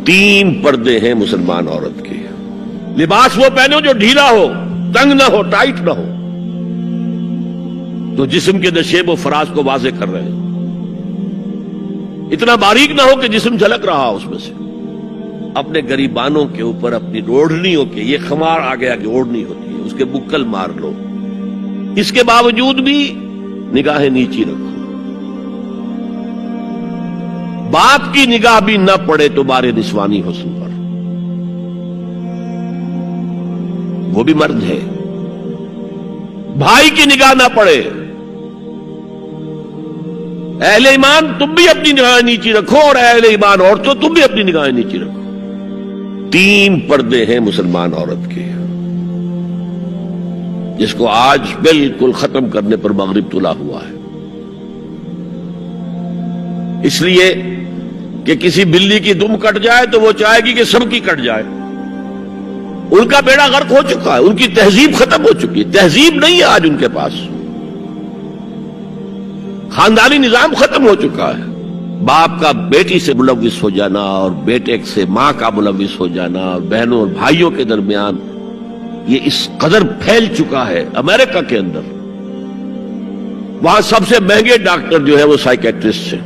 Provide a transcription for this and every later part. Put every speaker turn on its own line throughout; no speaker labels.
تین پردے ہیں مسلمان عورت کے. لباس وہ پہنو جو ڈھیلا ہو، تنگ نہ ہو، ٹائٹ نہ ہو، تو جسم کے نشیب و فراز کو واضح کر رہے ہیں. اتنا باریک نہ ہو کہ جسم جھلک رہا اس میں سے. اپنے گریبانوں کے اوپر اپنی اوڑھنیوں کے، یہ خمار آ گیا کہ اوڑھنی ہوتی ہے، اس کے بکل مار لو. اس کے باوجود بھی نگاہیں نیچی رکھو. باپ کی نگاہ بھی نہ پڑے تمہارے نسوانی حسن پر، وہ بھی مرد ہے. بھائی کی نگاہ نہ پڑے. اہل ایمان تم بھی اپنی نگاہیں نیچی رکھو، اور اہل ایمان عورتوں تم بھی اپنی نگاہیں نیچی رکھو. تین پردے ہیں مسلمان عورت کے، جس کو آج بالکل ختم کرنے پر مغرب تلا ہوا ہے. اس لیے کہ کسی بلی کی دم کٹ جائے تو وہ چاہے گی کہ سب کی کٹ جائے. ان کا بیڑا غرق ہو چکا ہے، ان کی تہذیب ختم ہو چکی ہے. تہذیب نہیں ہے آج ان کے پاس. خاندانی نظام ختم ہو چکا ہے. باپ کا بیٹی سے ملوث ہو جانا، اور بیٹے سے ماں کا ملوث ہو جانا، اور بہنوں اور بھائیوں کے درمیان یہ اس قدر پھیل چکا ہے. امریکہ کے اندر وہاں سب سے مہنگے ڈاکٹر جو ہے وہ سائیکیٹرسٹ ہیں.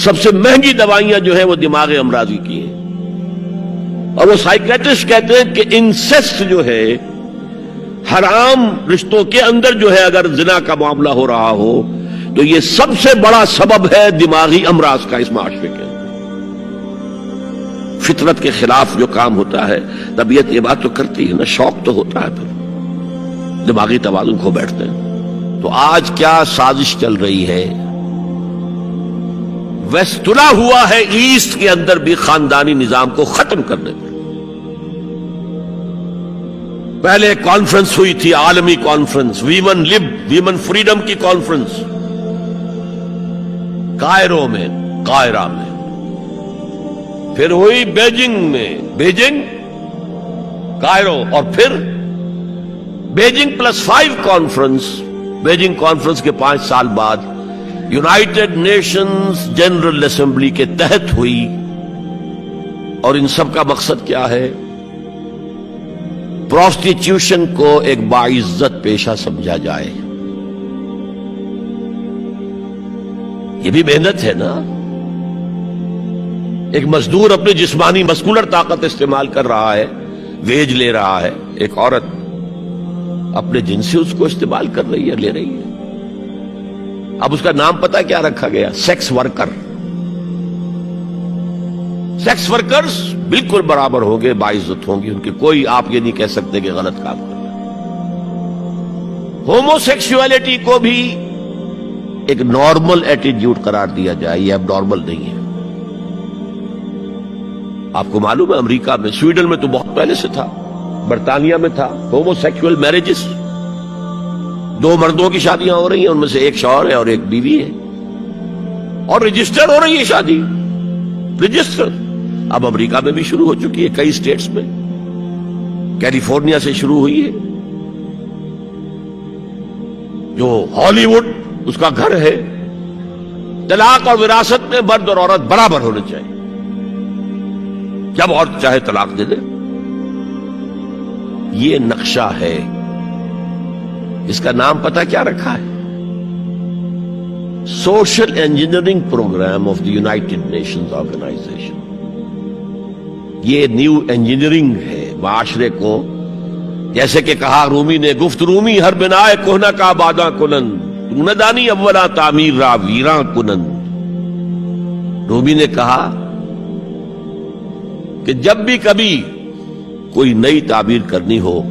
سب سے مہنگی دوائیاں جو ہیں وہ دماغ امراضی کی ہیں. اور وہ سائیکیٹرسٹ کہتے ہیں کہ انسیسٹ جو ہے، حرام رشتوں کے اندر جو ہے اگر زنا کا معاملہ ہو رہا ہو تو یہ سب سے بڑا سبب ہے دماغی امراض کا اس معاشرے کے اندر. فطرت کے خلاف جو کام ہوتا ہے، طبیعت یہ بات تو کرتی ہے نا، شوق تو ہوتا ہے، پھر دماغی توازن کھو بیٹھتے ہیں. تو آج کیا سازش چل رہی ہے؟ ویسٹ تلا ہوا ہے ایسٹ کے اندر بھی خاندانی نظام کو ختم کرنے پر. پہلے ایک کانفرنس ہوئی تھی، عالمی کانفرنس، ویمن لب، ویمن فریڈم کی کانفرنس، کائرو میں، قاہرہ میں. پھر ہوئی بیجنگ میں، بیجنگ، کائرو، اور پھر بیجنگ +5 کانفرنس. بیجنگ کانفرنس کے 5 سال بعد یونائٹڈ نیشنز جنرل اسمبلی کے تحت ہوئی. اور ان سب کا مقصد کیا ہے؟ پروسٹیٹیوشن کو ایک باعزت پیشہ سمجھا جائے. یہ بھی محنت ہے نا. ایک مزدور اپنی جسمانی مسکولر طاقت استعمال کر رہا ہے، ویج لے رہا ہے. ایک عورت اپنے جنس سے اس کو استعمال کر رہی ہے، لے رہی ہے. اب اس کا نام پتہ کیا رکھا گیا؟ Sex worker. سیکس ورکرز بالکل برابر ہوں گے، باعزت ہوں گی ان کے. کوئی آپ یہ نہیں کہہ سکتے کہ غلط کام کر رہا ہے. ہومو سیکسولیٹی کو بھی ایک نارمل ایٹیٹیوڈ قرار دیا جائے، یہ اب نارمل نہیں ہے. آپ کو معلوم ہے امریکہ میں، سویڈن میں تو بہت پہلے سے تھا، برطانیہ میں تھا. ہومو سیکسول میرجز، 2 مردوں کی شادیاں ہو رہی ہیں، ان میں سے ایک شوہر ہے اور ایک بیوی ہے، اور رجسٹر ہو رہی ہے شادی، رجسٹر. اب امریکہ میں بھی شروع ہو چکی ہے، کئی اسٹیٹس میں. کیلیفورنیا سے شروع ہوئی ہے، جو ہالی ووڈ اس کا گھر ہے. طلاق اور وراثت میں مرد اور عورت برابر ہونے چاہیے. جب عورت چاہے طلاق دے دے. یہ نقشہ ہے. اس کا نام پتہ کیا رکھا ہے؟ Social engineering program of the United Nations organization. یہ نیو انجینئرنگ ہے معاشرے کو. جیسے کہ کہا رومی نے، گفت رومی ہر بنائے کوہنا کا آباداں کنن، تو نہ دانی اولا تعمیر را ویراں کنن. رومی نے کہا کہ جب بھی کبھی کوئی نئی تعمیر کرنی ہو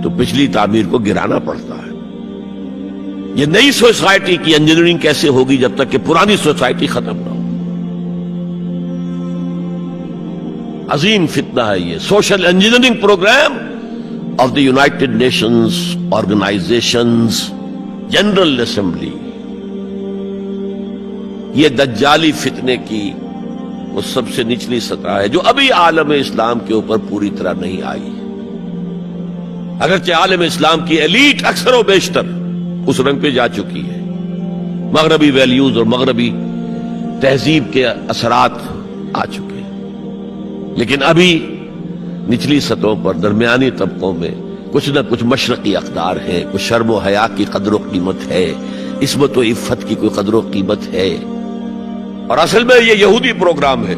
تو پچھلی تعمیر کو گرانا پڑتا ہے. یہ نئی سوسائٹی کی انجینئرنگ کیسے ہوگی جب تک کہ پرانی سوسائٹی ختم نہ ہو؟ عظیم فتنہ ہے یہ social engineering program of the United Nations organizations general assembly. یہ دجالی فتنے کی وہ سب سے نچلی سطح ہے جو ابھی عالم اسلام کے اوپر پوری طرح نہیں آئی. اگرچہ عالم اسلام کی ایلیٹ اکثر و بیشتر اس رنگ پہ جا چکی ہے، مغربی ویلیوز اور مغربی تہذیب کے اثرات آ چکے ہیں. لیکن ابھی نچلی سطحوں پر درمیانی طبقوں میں کچھ نہ کچھ مشرقی اقدار ہیں، کچھ شرم و حیا کی قدر و قیمت ہے، عصمت و عفت کی کوئی قدر و قیمت ہے۔ اور اصل میں یہ یہودی پروگرام ہے،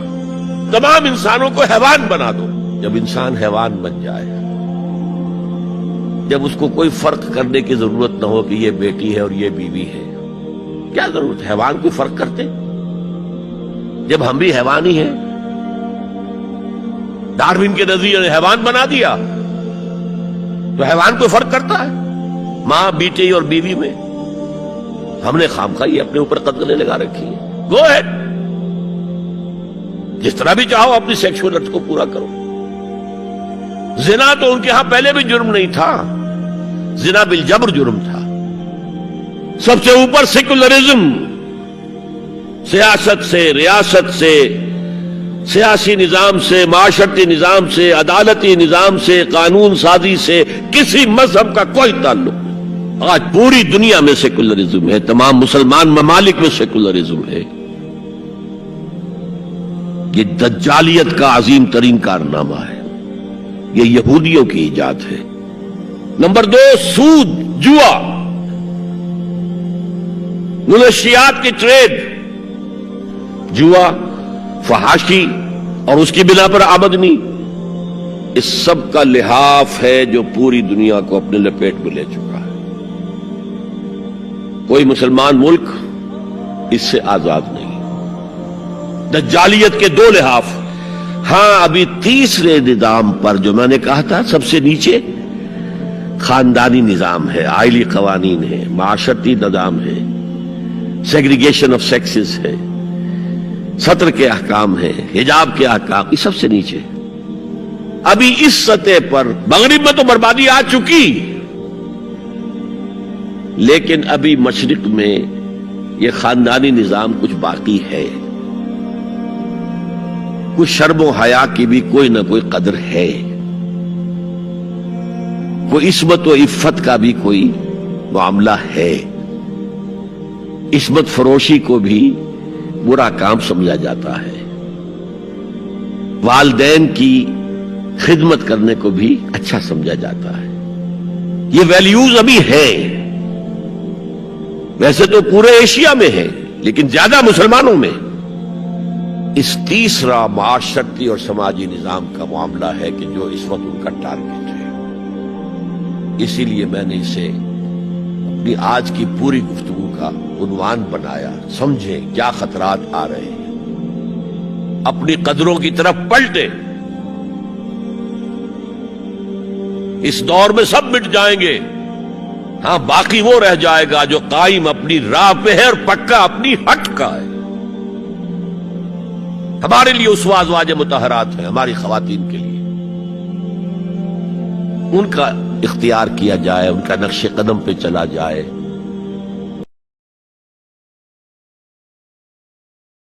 تمام انسانوں کو حیوان بنا دو۔ جب انسان حیوان بن جائے، جب اس کو کوئی فرق کرنے کی ضرورت نہ ہو کہ یہ بیٹی ہے اور یہ بیوی ہے، کیا ضرورت ہے؟ حیوان کوئی فرق کرتے؟ جب ہم بھی حیوان ہی ہیں، ڈارون کے نظریے نے حیوان بنا دیا تو حیوان کوئی فرق کرتا ہے؟ ماں بیٹی اور بیوی میں ہم نے خامخواہ اپنے اوپر قدغنیں لگا رکھی ہے۔ گو ہیڈ، جس طرح بھی چاہو اپنی سیکشول ارتھ کو پورا کرو۔ زنا تو ان کے ہاں پہلے بھی جرم نہیں تھا، زنا بالجبر جرم تھا۔ سب سے اوپر سیکولرزم، سیاست سے، ریاست سے، سیاسی نظام سے، معاشرتی نظام سے، عدالتی نظام سے، قانون سازی سے کسی مذہب کا کوئی تعلق نہیں۔ آج پوری دنیا میں سیکولرزم ہے، تمام مسلمان ممالک میں سیکولرزم ہے۔ یہ دجالیت کا عظیم ترین کارنامہ ہے، یہ یہودیوں کی ایجاد ہے۔ نمبر 2، سود، جوا، منشیات کی ٹریڈ، جوا، فحاشی اور اس کی بنا پر آمدنی، اس سب کا لحاف ہے جو پوری دنیا کو اپنے لپیٹ میں لے چکا ہے۔ کوئی مسلمان ملک اس سے آزاد نہیں۔ دجالیت کے 2 لحاف۔ ہاں، ابھی تیسرے نظام پر جو میں نے کہا تھا سب سے نیچے خاندانی نظام ہے، عائلی قوانین ہے، معاشرتی نظام ہے، سیگریگیشن آف سیکسز ہے، سطر کے احکام ہیں، حجاب کے احکام، یہ سب سے نیچے۔ ابھی اس سطح پر مغرب میں تو بربادی آ چکی، لیکن ابھی مشرق میں یہ خاندانی نظام کچھ باقی ہے، کچھ شرم و حیا کی بھی کوئی نہ کوئی قدر ہے، کوئی عصمت و عفت کا بھی کوئی معاملہ ہے۔ عصمت فروشی کو بھی برا کام سمجھا جاتا ہے، والدین کی خدمت کرنے کو بھی اچھا سمجھا جاتا ہے۔ یہ ویلیوز ابھی ہیں، ویسے تو پورے ایشیا میں ہے لیکن زیادہ مسلمانوں میں۔ اس تیسرا معاشرتی اور سماجی نظام کا معاملہ ہے کہ جو اس وقت ان کا ٹارگٹ ہے۔ اسی لیے میں نے اسے اپنی آج کی پوری گفتگو کا عنوان بنایا، سمجھیں کیا خطرات آ رہے ہیں، اپنی قدروں کی طرف پلٹے۔ اس دور میں سب مٹ جائیں گے، ہاں باقی وہ رہ جائے گا جو قائم اپنی راہ پہ ہے اور پکا اپنی ہٹ کا ہے۔ ہمارے لیے اسوہ ازواج مطہرات ہیں، ہماری خواتین کے لیے، ان کا اختیار کیا جائے، ان کا نقش قدم پہ چلا جائے۔